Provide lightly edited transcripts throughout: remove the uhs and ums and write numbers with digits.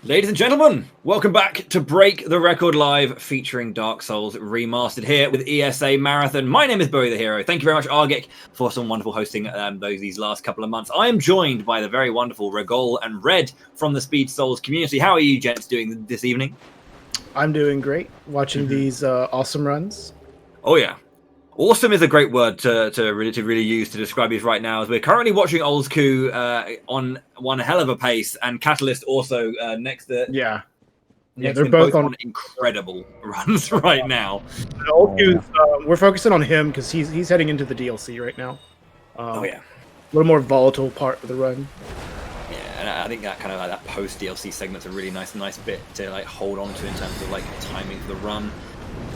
Ladies and gentlemen, welcome back to Break the Record Live featuring Dark Souls Remastered here with ESA Marathon. My name is Bowie the Hero. Thank you very much, Argic, for some wonderful hosting these last couple of months. I am joined by the very wonderful Regol and Red from the Speedsouls community. How are you gents doing this evening? I'm doing great, watching these awesome runs. Oh yeah. Awesome is a great word to really use to describe these right now, as we're currently watching Oldsku on one hell of a pace, and Catalyst also next to they're both on incredible runs right now. We're focusing on him because he's heading into the DLC right now. A little more volatile part of the run. Yeah, and I think that kind of that post DLC segment's a really nice bit to like hold on to in terms of like timing for the run.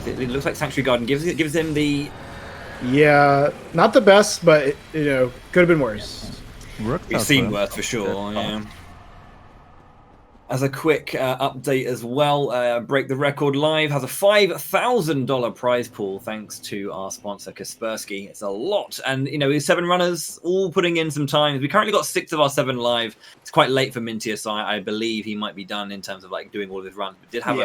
It looks like Sanctuary Garden gives him the. Yeah, not the best, but could have been worse. We've seen worse for sure. Yeah. As a quick update as well, Break the Record Live has a $5,000 prize pool thanks to our sponsor Kaspersky. It's a lot, and with 7 runners all putting in some time. We currently got 6 of our 7 live. It's quite late for Mintier, so I believe he might be done in terms of like doing all of his runs. But did have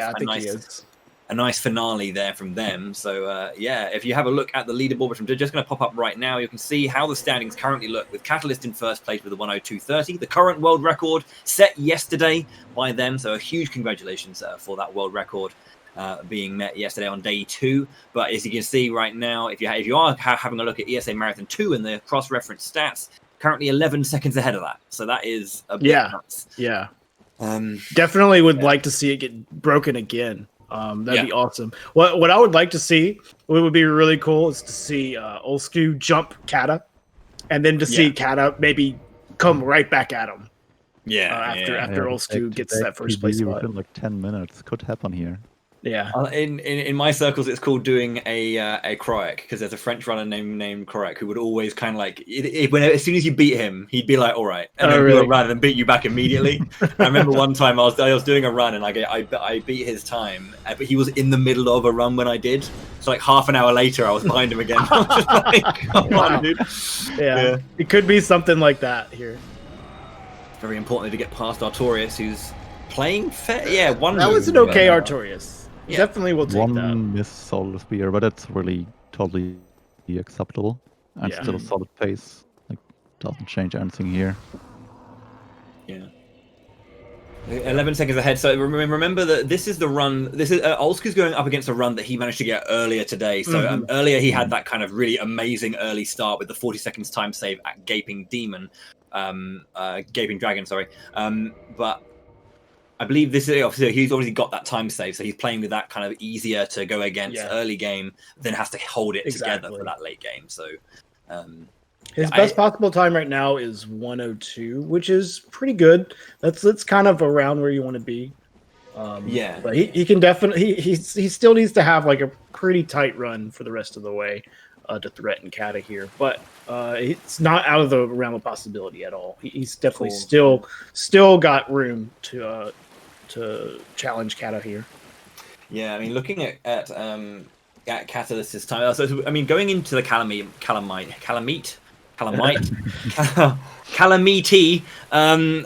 a nice finale there from them. So if you have a look at the leaderboard, which I'm just going to pop up right now, you can see how the standings currently look, with Catalyst in first place with a 102.30, the current world record set yesterday by them. So a huge congratulations for that world record being met yesterday on day 2. But as you can see right now, if you are having a look at ESA Marathon 2 and the cross-reference stats, currently 11 seconds ahead of that. So that is a bit nuts. Yeah. Definitely would like to see it get broken again. That'd be awesome. What I would like to see, what would be really cool, is to see Oldsku jump Kata, and then to see Kata maybe come right back at him. After Oldsku gets that first place spot. Within like 10 minutes, could happen here. Yeah. In my circles, it's called doing a Kroek, because there's a French runner named Kroek who would always kind of like as soon as you beat him, he'd be like, "All right," and then do a run and beat you back immediately. I remember one time I was doing a run and I beat his time, but he was in the middle of a run when I did. So like half an hour later, I was behind him again. I was just like, "Come on, dude." Yeah, it could be something like that here. It's very important to get past Artorias, who's playing fair. Yeah, one. That was an okay Artorias. Definitely will take that. One miss Soul Spear, but that's really totally acceptable. And still a solid pace. Like, doesn't change anything here. Yeah. 11 seconds ahead. So remember that this is the run. This is Oldsku's going up against a run that he managed to get earlier today. So earlier he had that kind of really amazing early start with the 40 seconds time save at Gaping Dragon. Sorry. But I believe this is obviously he's already got that time save, so he's playing with that kind of easier to go against early game, then has to hold it together for that late game. So his best possible time right now is 102, which is pretty good. That's kind of around where you want to be. But he can definitely he still needs to have like a pretty tight run for the rest of the way to threaten Kata here. But it's not out of the realm of possibility at all. He's definitely still got room to challenge Kata here. Yeah, I mean, looking at Catalyst's time, so I mean, going into the Calamite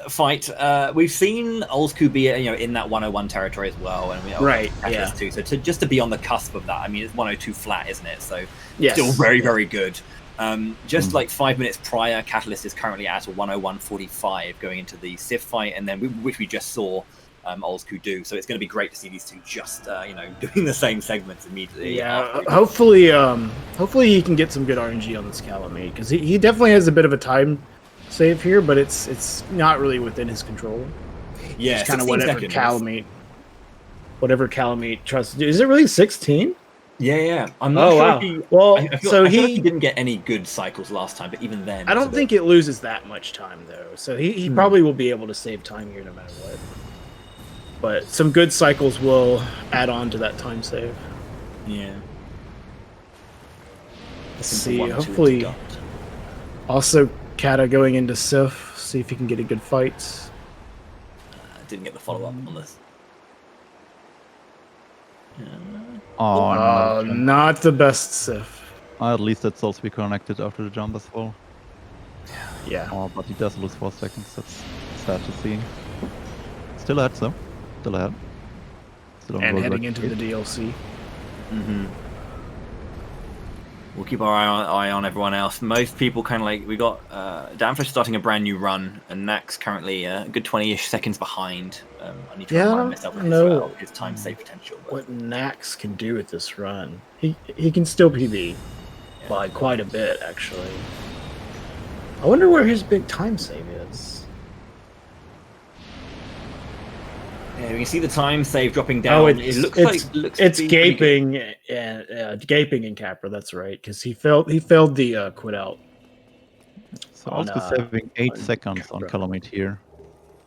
fight, we've seen Oldsku be in that 101 territory as well, and too. So just to be on the cusp of that, I mean, it's 102 flat, isn't it? So still very, very good. Just like 5 minutes prior, Catalyst is currently at a 101.45 going into the Sif fight, and then which we just saw Oldsku do. So it's going to be great to see these two just doing the same segments immediately. Yeah, hopefully he can get some good RNG on this Calamite, because he definitely has a bit of a time save here, but it's not really within his control. Yeah, it's kind of whatever Calamite trusts to do. Is it really 16? Yeah. I'm not sure. Wow. I feel he didn't get any good cycles last time, but even then, I don't think it loses that much time though. So he probably will be able to save time here no matter what. But some good cycles will add on to that time save. Yeah. Let's see. Hopefully, also Kata going into Sif. See if he can get a good fight. Didn't get the follow up on this. Not the best Sif. At least that's also be connected after the jump as well. Yeah. But he does lose 4 seconds. That's sad to see. Still ahead, though. still ahead. Still on And World heading Record into the 8. DLC. Mm-hmm. We'll keep our eye on everyone else. Most people kind of like, we got Danfish starting a brand new run, and Nax currently a good 20-ish seconds behind. I need to remind myself of his time save potential. But... what Nax can do with this run. He can still PB by quite a bit, actually. I wonder where his big time save is. Yeah, we can see the time save dropping down. Oh, it looks gaping and gaping in Capra. That's right, because he failed the quit out. So also saving 8 seconds on Calamite here.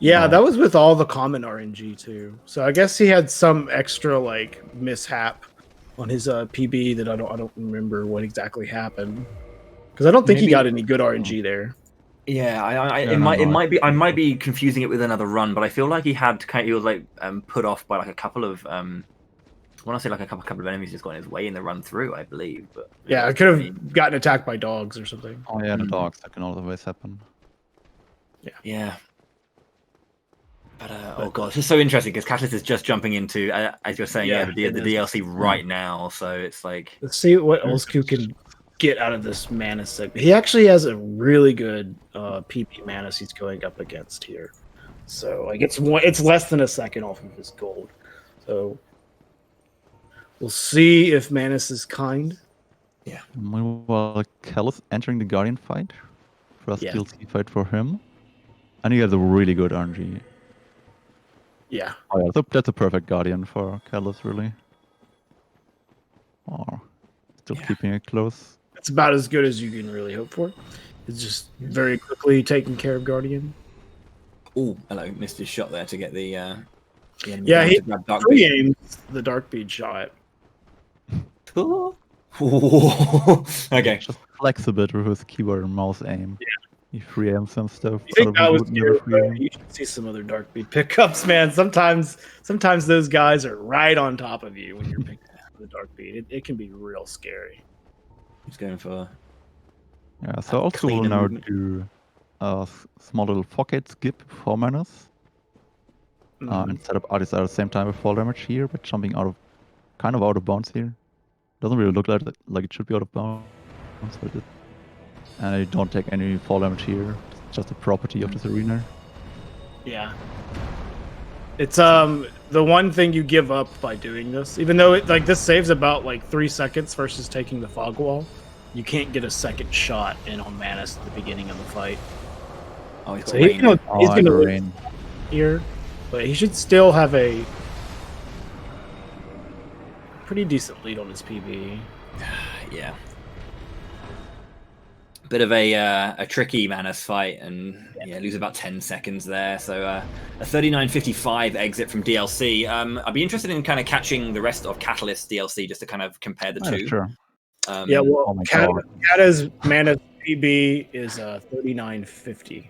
Yeah, that was with all the common RNG too. So I guess he had some extra like mishap on his PB that I don't remember what exactly happened, because I don't think he got any good RNG there. Yeah, I might be confusing it with another run, but I feel like he was like put off by like a couple of when I say like a couple of enemies just got in his way in the run through, I believe. But yeah, I could have gotten attacked by dogs or something. Oh yeah, the dogs, that can always happen. Yeah. But oh god, it's so interesting because Catalyst is just jumping into, as you're saying, the DLC right now. So it's like, let's see what Olsku can get out of this Manus segment. He actually has a really good PP Manus he's going up against here. So like it's less than a second off of his gold. So we'll see if Manus is kind. Yeah. Well, Callus entering the Guardian fight. First DLC fight for him. And he has a really good RNG. Yeah. Oh yeah, that's a perfect Guardian for Callus, really. Oh, still keeping it close. It's about as good as you can really hope for. It's just very quickly taking care of Guardian. Oh, hello, missed his shot there to get the. He pre-aimed the Dark Bead shot. Okay. Just flex a bit with his keyboard and mouse aim. Yeah. He free aims some stuff. You think that was good, you should see some other Dark Bead pickups, man. Sometimes those guys are right on top of you when you're picking up the Dark Bead. It can be real scary. He's going for. Yeah, so also we'll now do a small little Fockade skip for Manus. And set up artists at the same time with fall damage here, but jumping out of bounds here. Doesn't really look like it should be out of bounds, but it. And I don't take any fall damage here. It's just a property of this arena. Yeah. It's the one thing you give up by doing this. Even though this saves about 3 seconds versus taking the fog wall, you can't get a second shot in on Manus at the beginning of the fight. Oh, he's gonna rain here, but he should still have a pretty decent lead on his PB. Yeah. Bit of a tricky Manus fight, and lose about 10 seconds there. So a 39.55 exit from DLC. I'd be interested in kind of catching the rest of Catalyst DLC just to kind of compare the two. Sure. Kata's Manus PB is 39.50.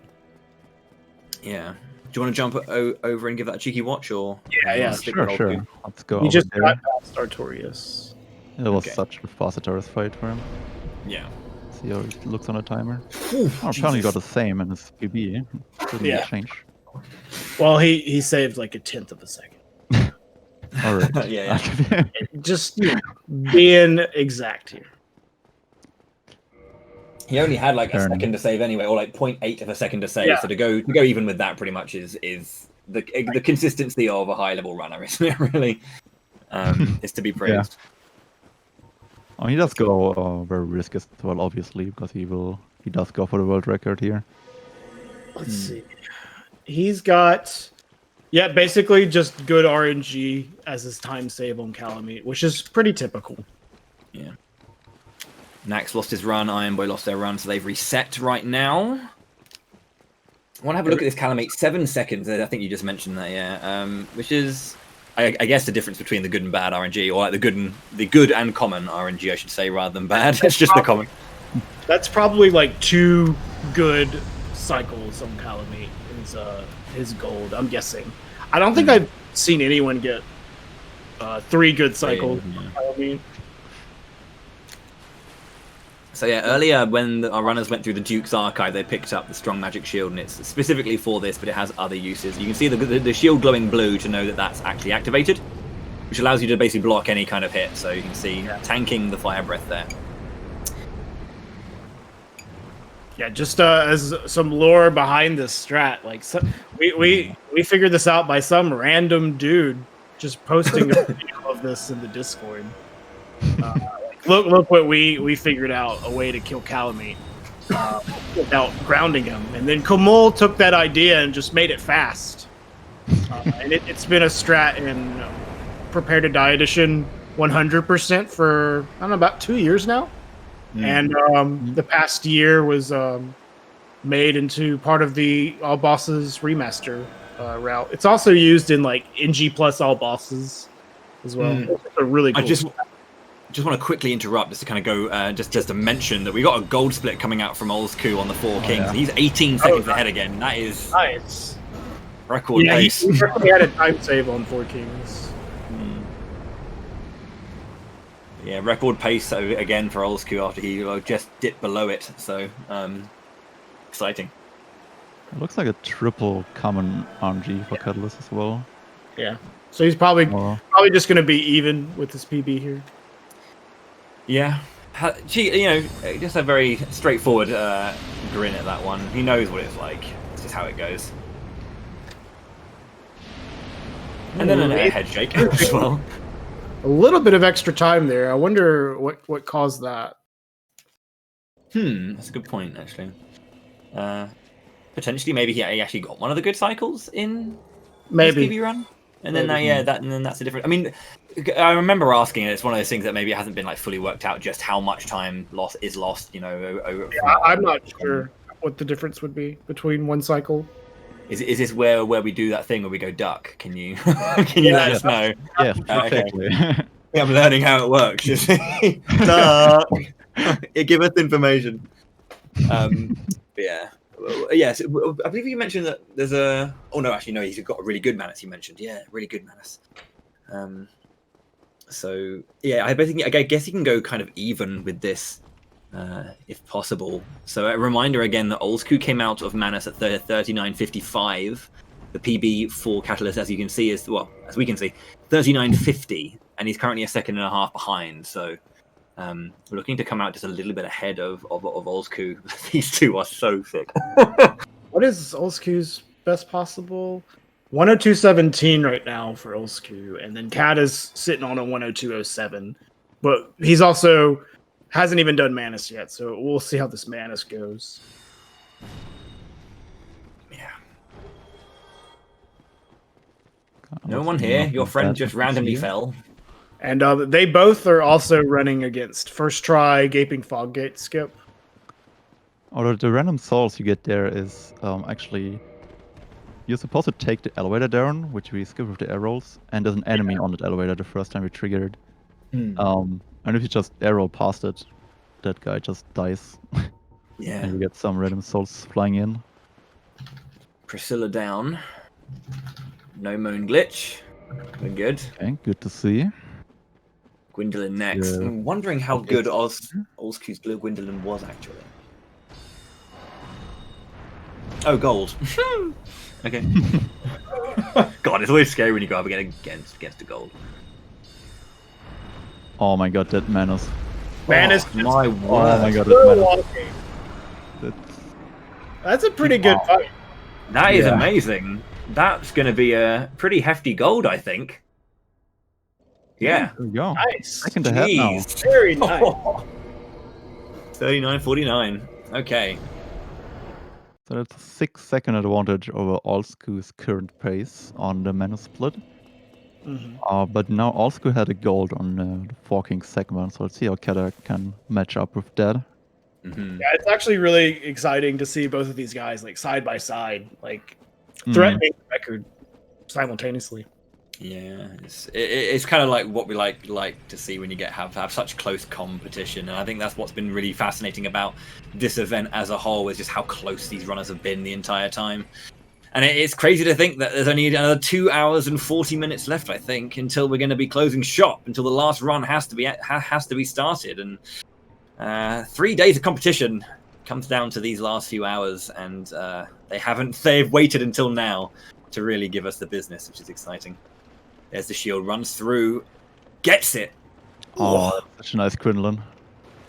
Yeah. Do you want to jump over and give that a cheeky watch, or? Yeah. Sure. Let's go. He just got past Artorias. It was such a fast Artorias fight for him. Yeah. See how it looks on the timer. Apparently got the same in his PB. Didn't change. Well, he saved like a tenth of a second. All right. Yeah. Just being exact here. He only had like a second to save anyway, or like 0.8 of a second to save. Yeah. So to go even with that, pretty much is the consistency of a high level runner, isn't it? Really, is to be praised. Yeah. Oh, he does go very risky as well, obviously, because he does go for the world record here. Let's see. He's got, basically just good RNG as his time save on Calamite, which is pretty typical. Yeah. Nax lost his run, Iron Boy lost their run, so they've reset right now. I want to have a look at this Calamite. 7 seconds, I think you just mentioned that, which is... I guess the difference between the good and bad RNG, or like the good and common RNG, I should say, rather than bad. It's just the common. That's probably like 2 good cycles on Calamite. His gold, I'm guessing. I don't think I've seen anyone get 3 good cycles on Calamite. So yeah, earlier when our runners went through the Duke's Archive, they picked up the Strong Magic Shield, and it's specifically for this, but it has other uses. You can see the shield glowing blue to know that that's actually activated, which allows you to basically block any kind of hit. So you can see tanking the Fire Breath there. Yeah, just as some lore behind this strat, like we figured this out by some random dude just posting a video of this in the Discord. Look what we figured out, a way to kill Calamite without grounding him. And then Kamul took that idea and just made it fast. And it's been a strat in Prepare to Die Edition 100% for, I don't know, about 2 years now. And the past year was made into part of the All Bosses Remaster route. It's also used in like NG Plus All Bosses as well. It's a really cool just want to quickly interrupt just to kind of go just to mention that we got a gold split coming out from Olsku on the Four Kings. Yeah. He's 18 seconds ahead again. That is nice. Record pace. He definitely had a time save on Four Kings. Yeah, record pace again for Olsku after he just dipped below it. So exciting. It looks like a triple common RNG for Catalyst as well. Yeah. So he's probably just going to be even with his PB here. Yeah, just a very straightforward grin at that one. He knows what it's like. It's just how it goes. And then a head shake as well. A little bit of extra time there. I wonder what caused that. That's a good point, actually. Potentially, maybe he actually got one of the good cycles in his PB run. And then that's a different. I mean, I remember asking, and it's one of those things that maybe it hasn't been like fully worked out just how much time is lost. I'm not sure what the difference would be between one cycle. Is this where we do that thing where we go duck? Can you let us know? Yeah, exactly. Okay. I'm learning how it works. Duck. Give us information. Yeah. Yes, I believe you mentioned that there's a. Oh no, actually no, he's got a really good Manus. You mentioned, yeah, really good Manus. So yeah, I guess he can go kind of even with this, if possible. So a reminder again that Olsku came out of Manus at 39.55. The PB for Catalyst, as you can see, is as we can see, 39.50, and he's currently a second and a half behind. So. We're looking to come out just a little bit ahead of Olsku. These two are so thick. What is Olsku's best possible? 102.17 right now for Olsku, and then Cat is sitting on a 102.07. But he's also hasn't even done Manus yet, so we'll see how this Manus goes. Yeah. No one here. Your friend just randomly fell. And they both are also running against First Try, Gaping Foggate Skip. Although the random souls you get there is actually... You're supposed to take the elevator down, which we skip with the arrows, and there's an enemy on that elevator the first time we trigger it. And if you just arrow past it, that guy just dies. Yeah. And you get some random souls flying in. Priscilla down. No moon glitch. We're good. Okay, good to see. Gwendolyn next. Yeah. I'm wondering how good Olsku's Gwendolyn was actually. Oh, gold. Okay. God, it's always scary when you go up against the gold. Oh my god, that Manus. Manus. Oh my word. Oh my god, that Manus. That's a pretty good fight. That is amazing. That's going to be a pretty hefty gold, I think. Yeah. There we go. Nice. Second ahead now. Very nice. 39.49. Okay. So that's a 6-second advantage over Olsku's current pace on the Manus split. But now Olsku had a gold on the Four Kings segment, so let's see how Kata can match up with that. Yeah, it's actually really exciting to see both of these guys like side by side, like threatening the record simultaneously. Yeah, it's kind of like what we like to see when you have such close competition, and I think that's what's been really fascinating about this event as a whole, is just how close these runners have been the entire time. And it's crazy to think that there's only another 2 hours and 40 minutes left, I think, until we're going to be closing shop, until the last run has to be started. And 3 days of competition comes down to these last few hours, and they've waited until now to really give us the business, which is exciting. There's the shield, runs through, gets it. Oh, that's such a nice Quinlan.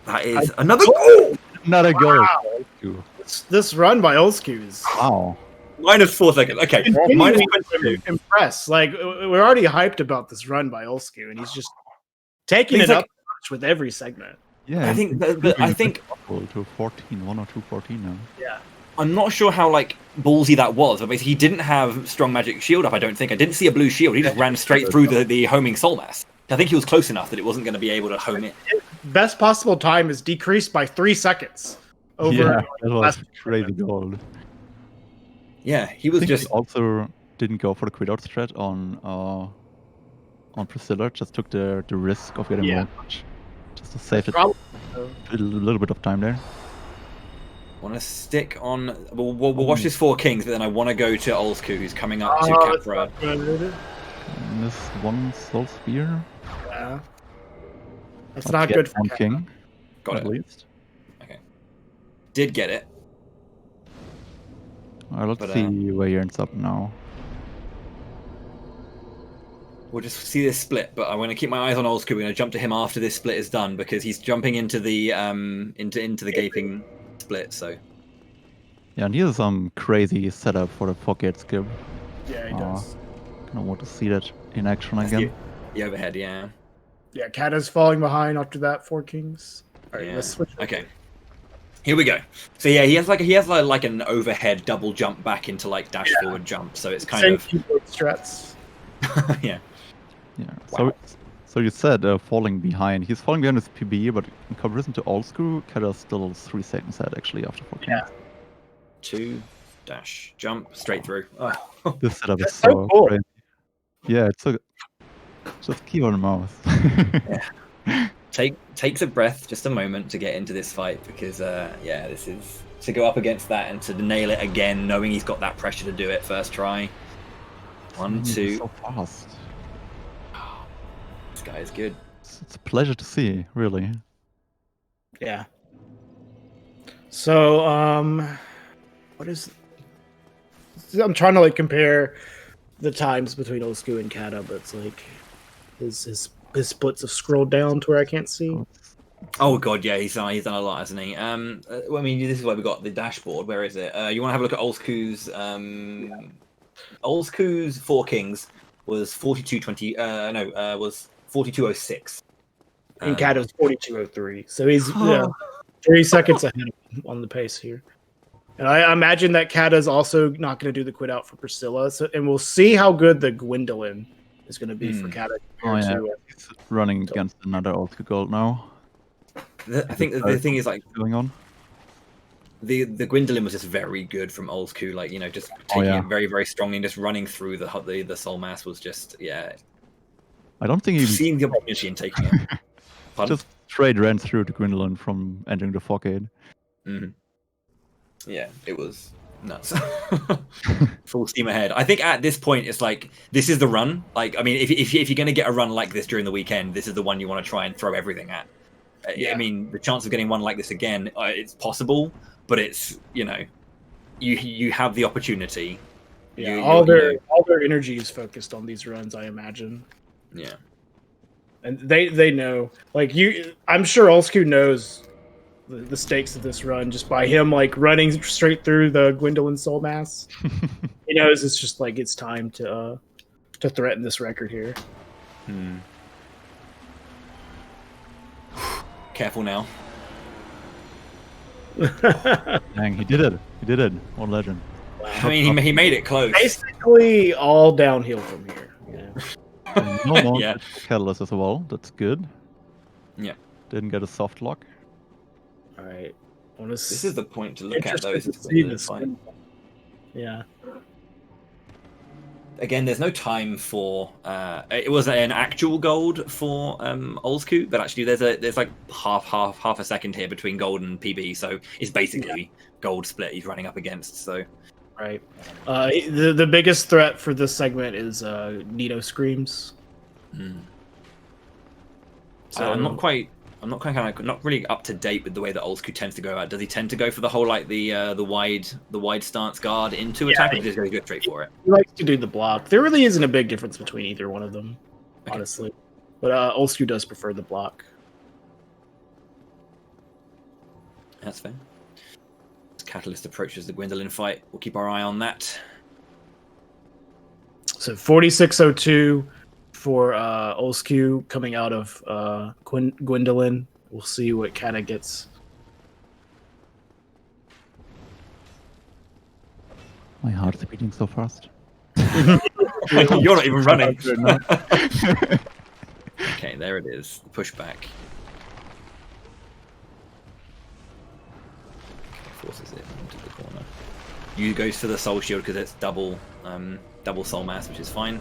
That is another goal. Another goal. Wow. This run by Olsku is wow. -4 seconds. Okay, -22. Impressed. Like, we're already hyped about this run by Olsku, and he's just taking it up with every segment. Yeah, I think to 14, 1 or 2, 14 now. Yeah. I'm not sure how ballsy that was, but basically he didn't have strong magic shield up. I don't think. I didn't see a blue shield. He just ran straight through the homing soul mass. I think he was close enough that it wasn't going to be able to home it. Best possible time is decreased by 3 seconds. Over that was crazy gold. Yeah, he was just he also didn't go for the quit out strat on Priscilla. Just took the risk of getting more touch, just to save it a little bit of time there. Want to stick on? We'll watch this 4 Kings, but then I want to go to Olsku, who's coming up to Capra. This one soul spear. Yeah, that's not good for King. Got it. At least. Okay. Did get it. Let's see where he ends up now. We'll just see this split, but I'm going to keep my eyes on Olsku. We're going to jump to him after this split is done because he's jumping into the into the gaping split. So yeah, and he has some crazy setup for the pocket skip. Yeah, he does. I want to see that in action again. The overhead, yeah. Yeah, Kata's falling behind after that 4 Kings. All right, let's switch. Okay. Here we go. So yeah, he has like an overhead double jump back into dash forward jump. So it's kind of keyboard strats. Yeah. Yeah. Wow. So you said falling behind. He's falling behind his PB, but in comparison to Olsku, Kata's still 3 seconds ahead actually after 4 Kings. Yeah. 2 dash jump straight through. Oh. This setup is so cool. crazy. Yeah, it's just key on the mouse. Yeah. Takes a breath, just a moment to get into this fight because this is to go up against that and to nail it again, knowing he's got that pressure to do it first try. 1, 2. So fast. This guy is good. It's a pleasure to see, really. Yeah. So, what is? I'm trying to compare the times between Olsku and Kata, but it's his splits have scrolled down to where I can't see. Oh god, yeah, he's done a lot, hasn't he? I mean, this is why we got the dashboard. Where is it? You want to have a look at Olsku's 4 Kings was 42.20. Was 42.06. And Kata's 42.03. So he's 3 seconds ahead on the pace here. And I imagine that Kata's also not going to do the quit out for Priscilla. So, and we'll see how good the Gwendolyn is going to be for Kata. He's running against another Olsku gold now. I think the thing is going on. The Gwendolyn was just very good from Olsku, just taking it very, very strongly and just running through the soul mass was just I don't think he seeing the opportunity and taking it. Just straight ran through the Gwendolyn from entering the Fogade. Mm-hmm. Yeah, it was nuts. Full steam ahead. I think at this point it's this is the run. I mean, if you're going to get a run like this during the weekend, this is the one you want to try and throw everything at. I mean, the chance of getting one like this again, it's possible, but it's you have the opportunity. Yeah, all their energy is focused on these runs, I imagine. Yeah, and they know. I'm sure Olsku knows the stakes of this run just by him running straight through the Gwendolyn soul mass. He knows it's just it's time to threaten this record here. Careful now. Dang, he did it. What legend. Wow. I mean, he made it close. Basically all downhill from here. Yeah. No more catalyst as well. That's good. Yeah. Didn't get a soft lock. All right. This is the point to look at, though. Yeah. Again, there's no time for. It was an actual gold for Olsku, but actually there's half a second here between gold and PB, so it's basically gold split he's running up against. So. Right. The biggest threat for this segment is Nito Screams. So I'm not quite I'm not not really up to date with the way that Oldschool tends to go out. Does he tend to go for the whole like the wide stance guard into attack, or does he go straight for it? He likes to do the block. There really isn't a big difference between either one of them, honestly. But Oldschool does prefer the block. That's fair. As Catalyst approaches the Gwendolyn fight, we'll keep our eye on that. So 4602 for Oldschool coming out of Gwendolyn. We'll see what Kata gets. My heart is beating so fast. You're not even running. Okay, there it is. Pushback. Forces it into the corner. You goes for the soul shield because it's double soul mass, which is fine.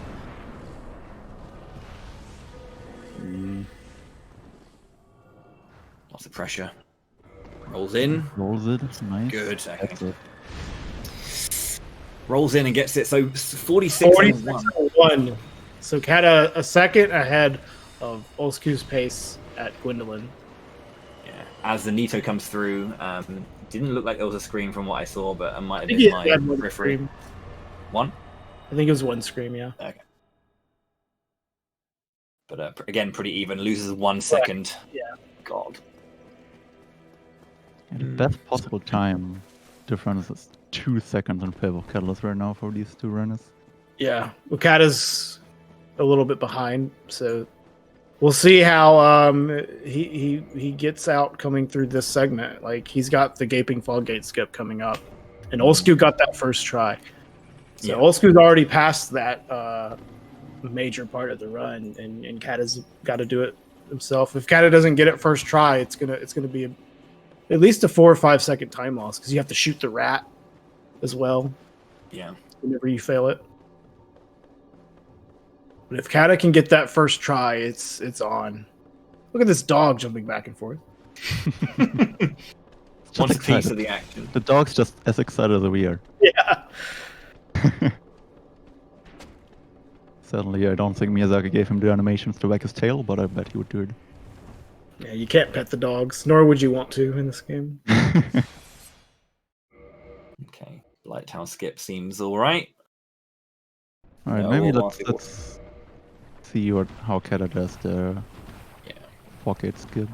Lots of pressure. Rolls in. Rolls it. Nice. Good. Okay. That's it. Rolls in and gets it. So 46 1. So Kata a second ahead of Oldschool's pace at Gwendolyn. Yeah. As the Nito comes through, didn't look like there was a scream from what I saw, but it might have been my periphery. One? I think it was one scream, yeah. Okay. But again, pretty even. Loses 1 second. Yeah. God. And the best possible time difference is 2 seconds in favor of Catalyst right now for these two runners. Yeah. Well, Kata's a little bit behind, so we'll see how he gets out coming through this segment. Like, he's got the Gaping Foggate skip coming up, and Oldschool got that first try. So Oldschool's already passed that major part of the run, and Kata's got to do it himself. If Kata doesn't get it first try, it's gonna be at least a 4 or 5 second time loss because you have to shoot the rat as well. Yeah. Whenever you fail it. But if Kata can get that first try, it's on. Look at this dog jumping back and forth. Wants a piece of the action. The dog's just as excited as we are. Yeah. Certainly, I don't think Miyazaki gave him the animations to wag his tail, but I bet he would do it. Yeah, you can't pet the dogs, nor would you want to in this game. Okay, Lighthouse skip seems all right. All right, maybe let's see how Kata does the pocket skip.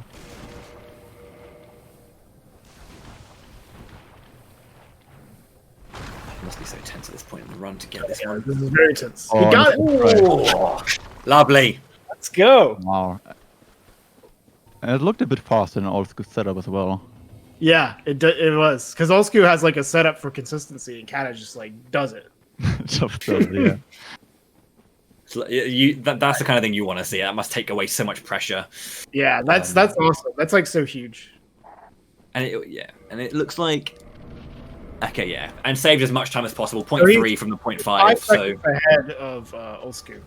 It must be so tense at this point in the run to get this one. This is very tense. Oh, he got it. Oh, lovely. Let's go. Wow. And it looked a bit faster than Oldschool setup as well. Yeah, it was. Because Oldschool has like a setup for consistency, and Kata just like does it. Just does, yeah. That's the kind of thing you want to see. That must take away so much pressure. Yeah, that's awesome. That's like so huge. And it looks like and saved as much time as possible. 0.3 from the 0.5. 5 so seconds ahead of Oldschool.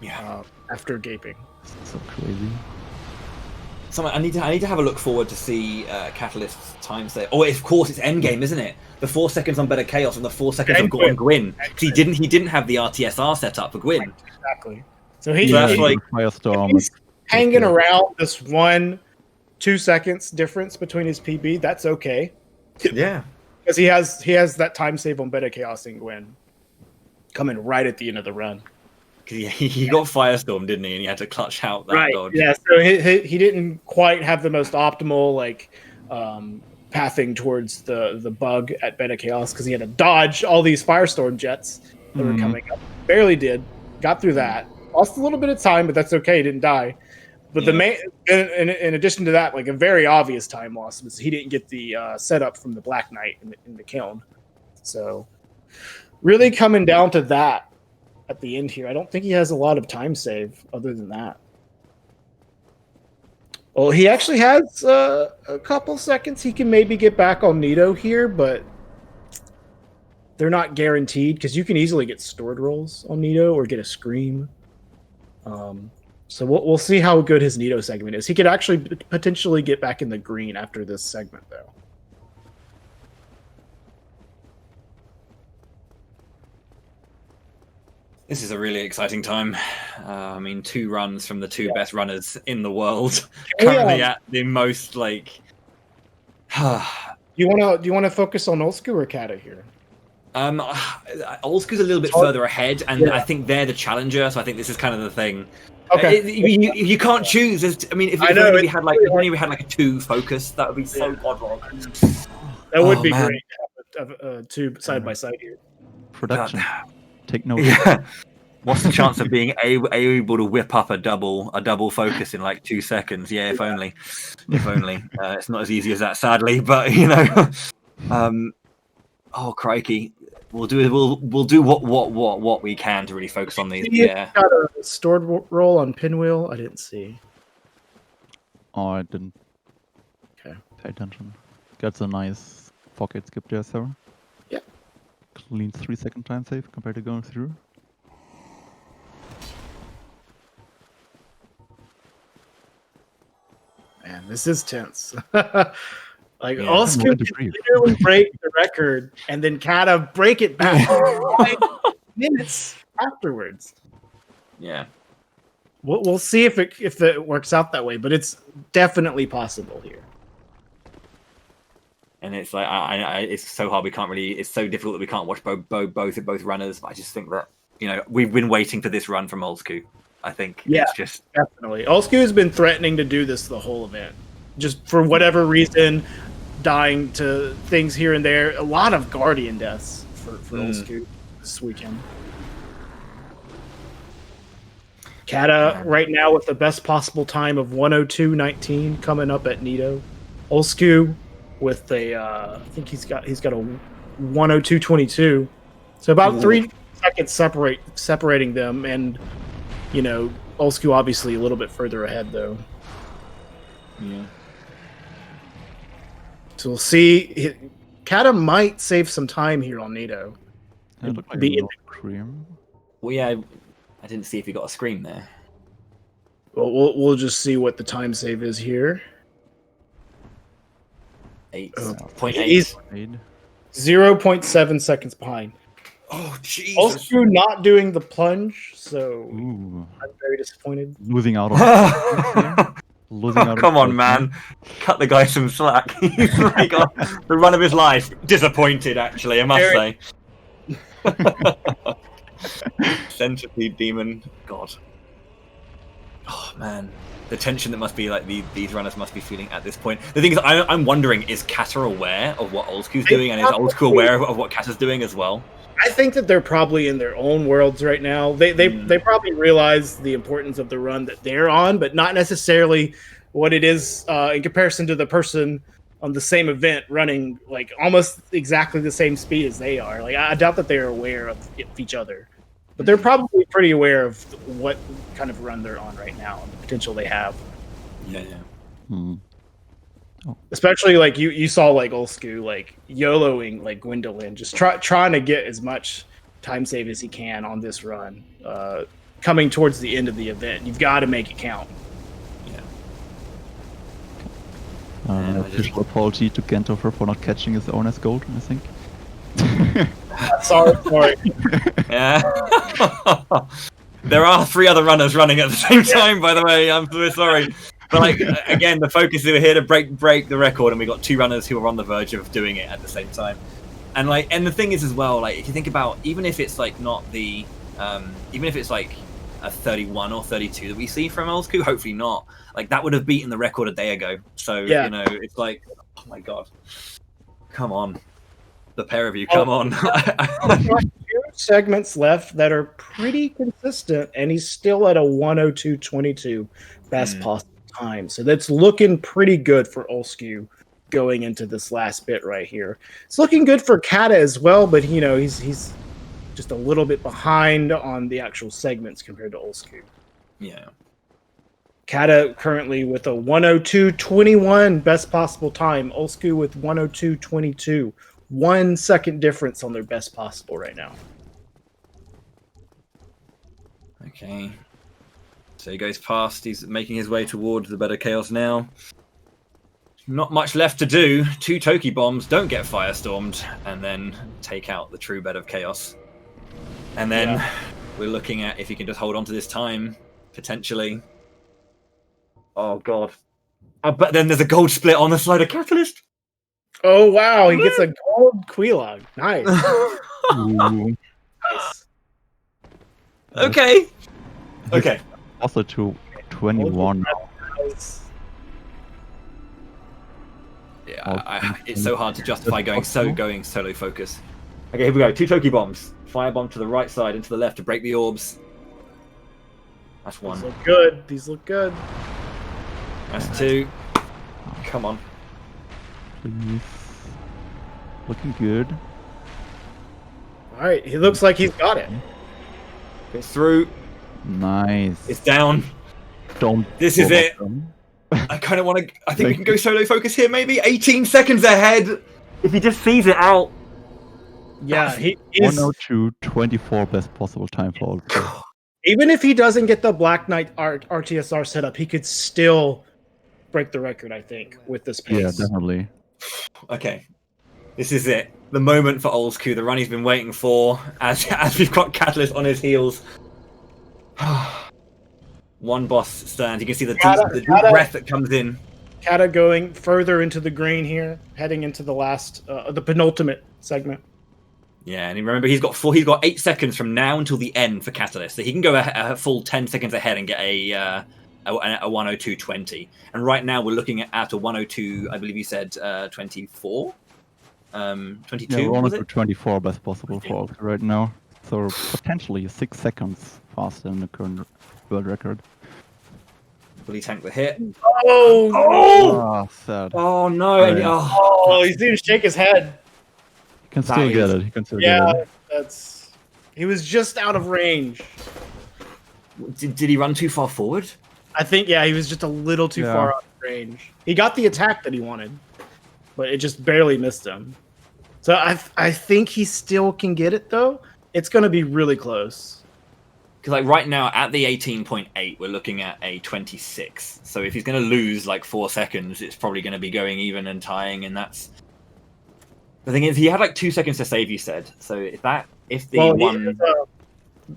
Yeah, after Gaping. So crazy. I need to have a look forward to see Catalyst's time save. Oh, of course, it's endgame, isn't it? The 4 seconds on Better Chaos and the 4 seconds on Gwyn. He didn't have the RTSR set up for Gwyn. Exactly. So he's hanging around this 1-2 seconds difference between his PB. That's okay. Yeah, because he has that time save on Better Chaos and Gwyn coming right at the end of the run. He got Firestorm, didn't he? And he had to clutch out that dodge. Yeah, so he didn't quite have the most optimal pathing towards the bug at Beta Chaos because he had to dodge all these Firestorm jets that were coming up. Barely did. Got through that. Lost a little bit of time, but that's okay. He didn't die. But the main, in addition to that, like a very obvious time loss was he didn't get the setup from the Black Knight in the kiln. So really coming down to that. At the end here, I don't think he has a lot of time save other than that. Well, he actually has a couple seconds he can maybe get back on Nito here, but they're not guaranteed because you can easily get stored rolls on Nito or get a scream. So we'll see how good his Nito segment is. He could actually potentially get back in the green after this segment, though. This is a really exciting time. I mean, 2 runs from the 2 best runners in the world, currently at the most like. Do you want to focus on old school or Kata here? Old school's a little bit further ahead, and I think they're the challenger. So I think this is kind of the thing. Okay, you can't choose. I mean, if only we had like a 2 focus, that would be so podlog. That would be great to have 2 side by side here. Production. Take note. Yeah. What's the chance of being able to whip up a double focus in like 2 seconds? Yeah, if only. If only. It's not as easy as that, sadly. But oh crikey, we'll do what we can to really focus on these. Yeah. Got a stored roll on pinwheel. I didn't see. Oh, I didn't. Okay. Pay attention. Got a nice pocket skip there, Sarah. Yeah. Clean 3-second time save compared to going through. Man, this is tense. Like, Oscar can literally break the record and then kind of break it back 5 minutes afterwards. Yeah. We'll see if it works out that way, but it's definitely possible here. And it's like it's so hard. It's so difficult that we can't watch both runners. But I just think that we've been waiting for this run from Old School. I think it's just definitely Old School has been threatening to do this the whole event, just for whatever reason, dying to things here and there. A lot of Guardian deaths for Old School this weekend. Kata right now with the best possible time of 102.19 coming up at Nito. Old School with a I think he's got a 102.22. So about 3 seconds separating them, and Old School obviously a little bit further ahead though. Yeah. So we'll see. Kata might save some time here on Nito. It looked like a cream. Well, yeah, I didn't see if he got a scream there. Well, we'll just see what the time save is here. 8.8. He's 0.7 seconds behind. Oh, Jesus. Old School not doing the plunge, so I'm very disappointed. Losing out on come on, man. Cut the guy some slack. He's like on the run of his life. Disappointed, actually, I must say. Centipede demon. God. Oh, man. The tension that must be like these runners must be feeling at this point. The thing is, I'm wondering, is Kata aware of what Old School's doing, and is Old School aware of what Kata's doing as well? I think that they're probably in their own worlds right now. They probably realize the importance of the run that they're on, but not necessarily what it is in comparison to the person on the same event running like almost exactly the same speed as they are. Like, I doubt that they're aware of each other, but they're probably pretty aware of what kind of run they're on right now and the potential they have. Yeah. Oh. Especially like you saw like Old School like YOLOing like Gwendolyn, just trying to get as much time save as he can on this run. Coming towards the end of the event, you've got to make it count. Yeah. Official apology to Gentoffer for not catching his own as gold, I think. Sorry. Yeah. There are 3 other runners running at the same time, by the way. I'm so sorry. But like again, the focus is we're here to break the record, and we got 2 runners who are on the verge of doing it at the same time. And the thing is as well, like if you think about, even if it's like not the even if it's like a 31 or 32 that we see from Old School, hopefully not. Like that would have beaten the record a day ago. So it's like, oh my god, come on, the pair of you, come on. 2 segments left that are pretty consistent, and he's still at a 102.22 best possible time. So that's looking pretty good for Old School going into this last bit right here. It's looking good for Kata as well, but he's just a little bit behind on the actual segments compared to Old School. Yeah. Kata currently with a 102.21 best possible time. Old School with 102.22. 1 second difference on their best possible right now. Okay. So he goes past. He's making his way towards the bed of chaos now. Not much left to do. 2 Toki bombs, don't get firestormed, and then take out the true bed of chaos. And then we're looking at if he can just hold on to this time, potentially. Oh, God. But then there's a gold split on the side of Catalyst. Oh, wow. He gets a gold Quilog. Nice. Nice. Okay. Okay. Also to 21. Yeah, it's so hard to justify going solo focus. Okay, here we go. 2 Toki bombs. Firebomb to the right side and to the left to break the orbs. That's 1. These look good. These look good. That's 2. Come on. Please. Looking good. All right, he looks like he's got it. It's through. Nice. It's down. This is it. I kind of want to. I think we can go solo focus here. Maybe 18 seconds ahead. If he just sees it out. Yeah, he's 1:02:24 best possible time for all. Even if he doesn't get the Black Knight RTSR setup, he could still break the record. I think with this pace. Yeah, definitely. Okay, this is it. The moment for Oldsku. The run he's been waiting for. As we've got Catalyst on his heels. One boss stands. You can see the deep breath that comes in. Kata going further into the green here, heading into the last, the penultimate segment. Yeah, and remember he's got 8 seconds from now until the end for Catalyst, so he can go a full 10 seconds ahead and get a 1:02:20. And right now we're looking at a 1:02. I believe you said 24, 22. Yeah, we're on to 24 best possible for Oldsku right now. So potentially 6 seconds faster than the current world record. Will he tank the hit? Oh, sad. Oh no! Oh, he's going to shake his head. He can still get it. He can still get it. That's. He was just out of range. Did he run too far forward? I think he was just a little too far out of range. He got the attack that he wanted, but it just barely missed him. So I think he still can get it though. It's going to be really close. Because like right now at the 18.8, we're looking at a 26. So if he's going to lose like 4 seconds, it's probably going to be going even and tying. And that's the thing is, he had like 2 seconds to save. You said so. If the one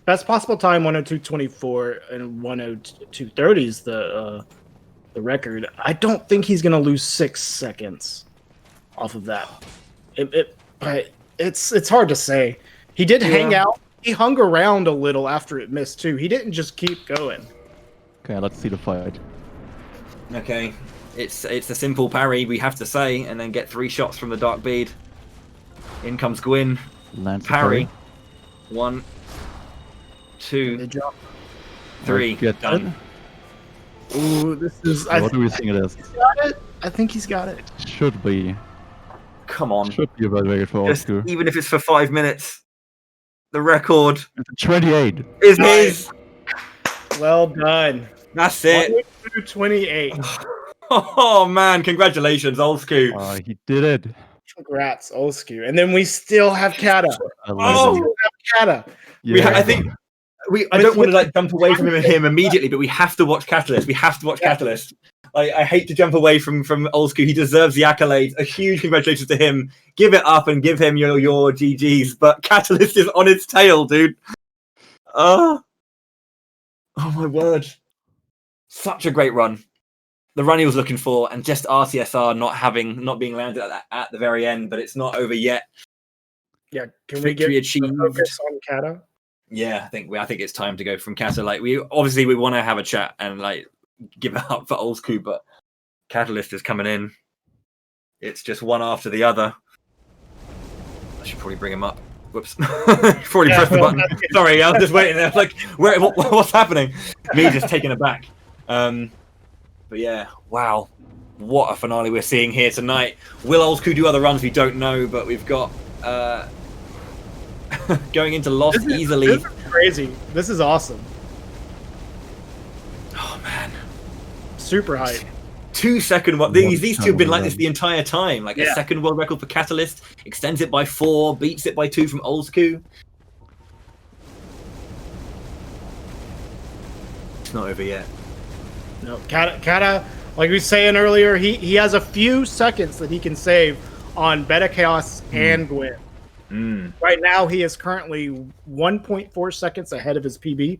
best possible time 1:02:24 and 1:02:30 is the record. I don't think he's going to lose 6 seconds off of that. But it's hard to say. He did hang out. He hung around a little after it missed too. He didn't just keep going. Okay, let's see the fight. Okay, it's a simple parry, we have to say, and then get 3 shots from the Dark Bead. In comes Gwyn. Lands parry. 1, 2, 3. Done. Ooh, this is. What do we think it is? He's got it. I think he's got it. It should be. Come on. Should be a bad record for Oldsku. Even if it's for 5 minutes. The record 28 is his. Well done. That's it. 28. Oh man, congratulations, Oldsku. He did it. Congrats, Oldsku. And then we still have Kata. Yeah. I think I don't want to like jump away from him immediately, but we have to watch Catalyst. We have to watch Catalyst. I hate to jump away from Oldsku. He deserves the accolades. A huge congratulations to him. Give it up and give him your GGs. But Catalyst is on its tail, dude. Oh my word. Such a great run. The run he was looking for, and just RTSR not being landed at the very end, but it's not over yet. Yeah, can we get achieved. Focus on Kata? Yeah, I think it's time to go from Kata. Like we want to have a chat and like give it up for Oldsku, but Catalyst is coming in. It's just one after the other. I should probably bring him up. Whoops. Already pressed the button. Sorry, I was just waiting there. I was like, what's happening? Me just taken aback. But yeah, wow. What a finale we're seeing here tonight. Will Oldsku do other runs? We don't know, but we've got going into Lost easily. This is crazy. This is awesome. Oh man. Super hype. 2 second one. These two have been like this the entire time. Like a second world record for Catalyst, extends it by 4, beats it by 2 from Oldsku. It's not over yet. No, Kata, like we were saying earlier, he has a few seconds that he can save on Beta Chaos and Gwyn. Right now, he is currently 1.4 seconds ahead of his PB.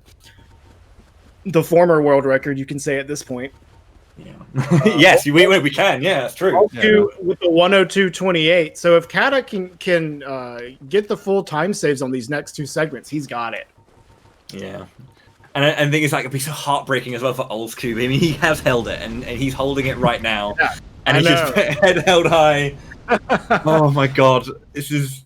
The former world record, you can say at this point. Yeah. Yes, we can. Yeah, that's true. With the 102.28. So if Kata can get the full time saves on these next two segments, he's got it. Yeah. And I think it's like it'd be so heartbreaking as well for Oldscoob. I mean, he has held it, and he's holding it right now. Yeah, and he's just head held high. Oh my god. This is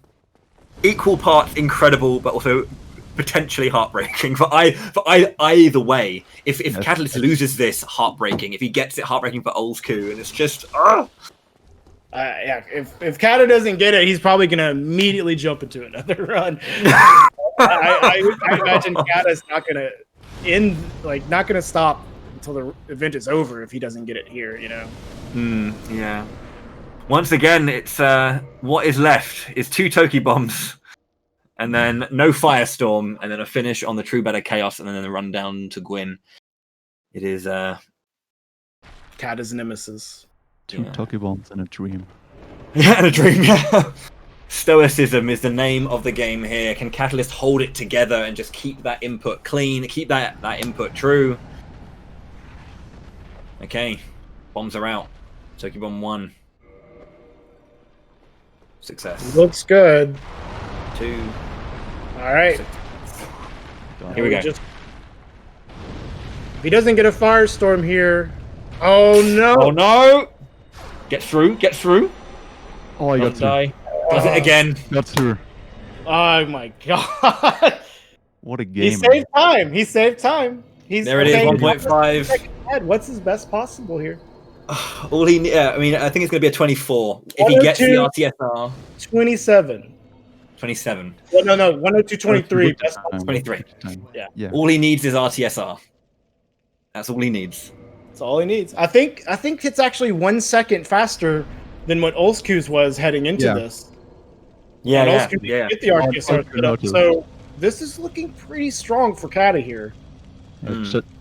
equal parts incredible, but also potentially heartbreaking for either way. If Catalyst loses this, heartbreaking. If he gets it, heartbreaking for Oldscoob, and it's just if Kata doesn't get it, he's probably gonna immediately jump into another run. I imagine Kata's not gonna not gonna stop until the event is over if he doesn't get it here, you know. Yeah. Once again, it's what is left is 2 Toki bombs. And then no Firestorm, and then a finish on the True Better Chaos, and then the run down to Gwyn. It is Kata's nemesis. 2 Toki bombs and a dream. Yeah, and a dream, yeah. Stoicism is the name of the game here. Can Catalyst hold it together and just keep that input clean, keep that input true? Okay, bombs are out. Toki bomb 1. Success. Looks good. 2. All right. Here we go. If he doesn't get a Firestorm here, oh no! Oh no! Get through. Oh, I got through. Die. Does it again? Got through. Oh my god! What a game! He saved time. There it is. 1.5. What's his best possible here? All he. I mean, I think it's going to be a 24 if he gets the RTSR. 27. 27. Well, no, 102.23. 23. Yeah. All he needs is RTSR. That's all he needs. That's all he needs. I think it's actually 1 second faster than what Oldscoob's was heading into this. Yeah. Get the RTSR set up. So this is looking pretty strong for Kata here.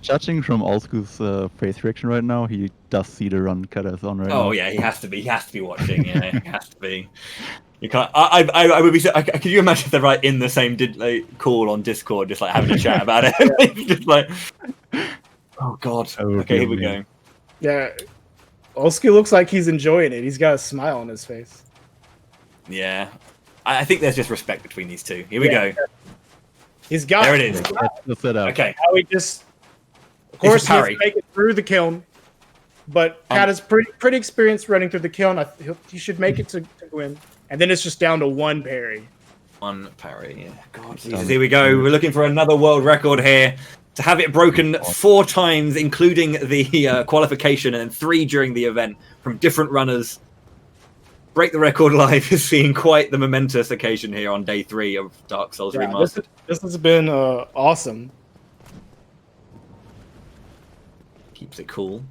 Judging from Oldscoob's face reaction right now, he does see the run Kata is on right now. Oh yeah, he has to be. He has to be watching. Yeah, he has to be. You can't. I would be. Could you imagine if they're right in the same call on Discord, just like having a chat about it? Just like, oh god. Okay, here we go. Yeah, Oldscoob looks like he's enjoying it. He's got a smile on his face. Yeah, I think there's just respect between these two. Here we go. He's got. There it is. Okay. How he just. Of course, he has to make it through the kiln, but Kata's pretty experienced running through the kiln. He should make it to Gwyn. And then it's just down to 1 parry. 1 parry, yeah. God, Jesus, here we go. We're looking for another world record here. To have it broken 4 times, including the qualification, and then 3 during the event from different runners. Break the Record Live is seeing quite the momentous occasion here on day 3 of Dark Souls Remastered. This has been awesome. Keeps it cool.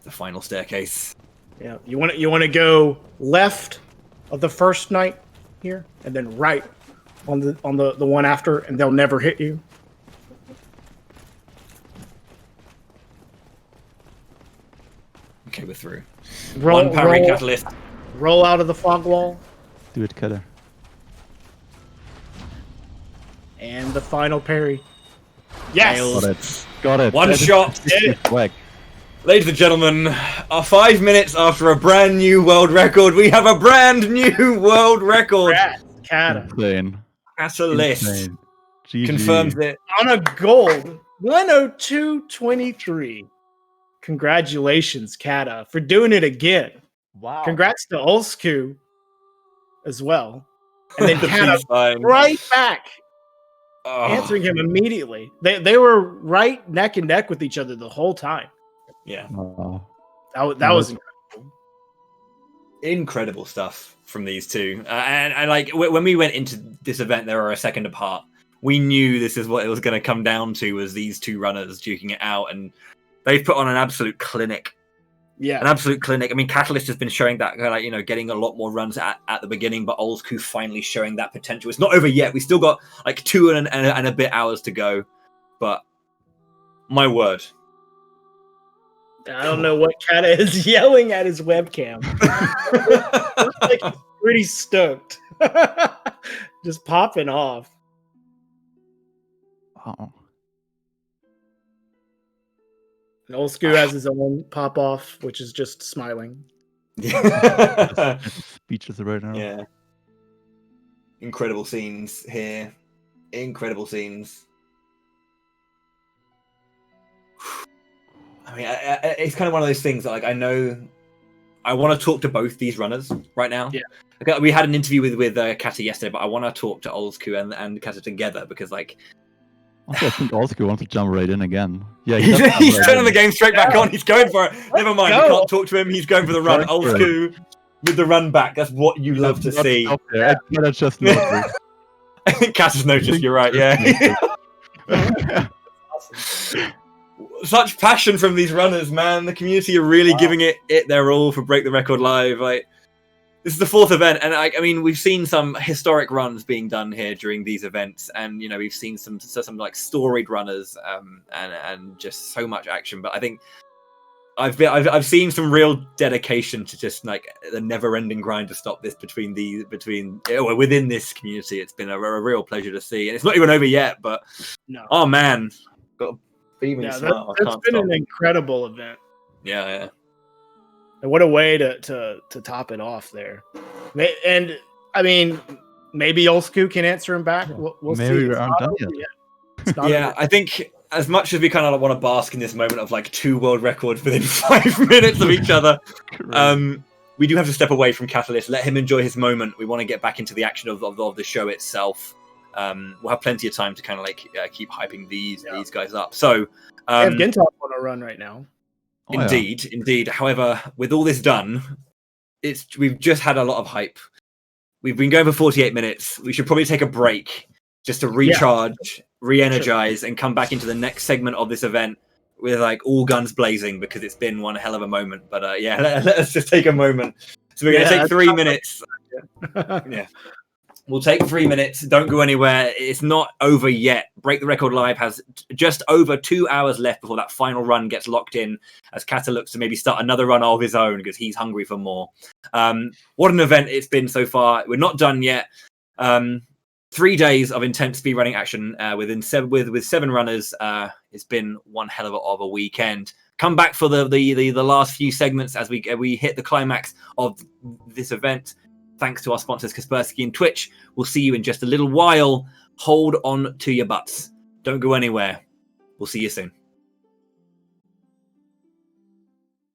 The final staircase. Yeah, you want to go left of the first night here, and then right on the one after, and they'll never hit you. Okay, we're through. 1 parry catalyst. Roll out of the fog wall. Do it, Kata. And the final parry. Yes! Got it. One shot. Ladies and gentlemen, 5 minutes after a brand new world record, we have a brand new world record. Kata. Insane. Catalyst confirms it. On a gold 102.23. Congratulations, Kata, for doing it again. Wow. Congrats to Oldscoob as well. And then Kata right back. Answering him immediately. They were right neck and neck with each other the whole time. Yeah. That was incredible. Incredible stuff from these two. And like when we went into this event, they were a second apart. We knew this is what it was going to come down to, was these two runners duking it out, and they've put on an absolute clinic. Yeah, an absolute clinic. I mean, Catalyst has been showing that, like, you know, getting a lot more runs at the beginning, but Oldscoob finally showing that potential. It's not over yet. We still got like 2 and a bit hours to go, but my word, I don't know what Kata is yelling at his webcam. Looks like he's pretty stoked. Just popping off. Oh. And Old Scoo has his own pop off, which is just smiling. Speeches right now. Yeah. Incredible scenes here. Incredible scenes. I mean, it's kind of one of those things that, like, I know I want to talk to both these runners right now. Yeah. Like, we had an interview with Kata yesterday, but I want to talk to Old Scoo and Kata together because, like, also, I think Old Scoo wants to jump right in again. Yeah, he's turning the game straight back on. He's going for it. Never mind, we can't talk to him. He's going for the run. Old Scoo with the run back. That's what you love to see. I just noticed. I think Kata's noticed. You're right. Yeah. Such passion from these runners, man. The community are really giving it their all for Break the Record Live. Like, this is the 4th event, and I mean, we've seen some historic runs being done here during these events, and you know, we've seen some like storied runners, and just so much action. But I think I've seen some real dedication to just like the never-ending grind to stop this within this community. It's been a real pleasure to see, and it's not even over yet. But oh man, got that's been an incredible event. Yeah. And what a way to top it off there. And I mean, maybe Old Scoo can answer him back. We'll maybe see. We aren't done yet. Yeah, I think as much as we kind of want to bask in this moment of like 2 world records within 5 minutes of each other, we do have to step away from Catalyst. Let him enjoy his moment. We want to get back into the action of the show itself. We'll have plenty of time to kind of like keep hyping these guys up. So, I have Gintop on a run right now. Indeed. However, with all this done, we've just had a lot of hype. We've been going for 48 minutes. We should probably take a break just to recharge, re-energize, and come back into the next segment of this event with like all guns blazing because it's been one hell of a moment. But let us just take a moment. So we're going to take 3 minutes. Yeah. We'll take 3 minutes. Don't go anywhere. It's not over yet. Break the Record Live has just over 2 hours left before that final run gets locked in as Kata looks to maybe start another run of his own because he's hungry for more. What an event it's been so far. We're not done yet. 3 days of intense speedrunning action with 7 runners. It's been one hell of a weekend. Come back for the last few segments as we hit the climax of this event. Thanks to our sponsors, Kaspersky and Twitch. We'll see you in just a little while. Hold on to your butts. Don't go anywhere. We'll see you soon.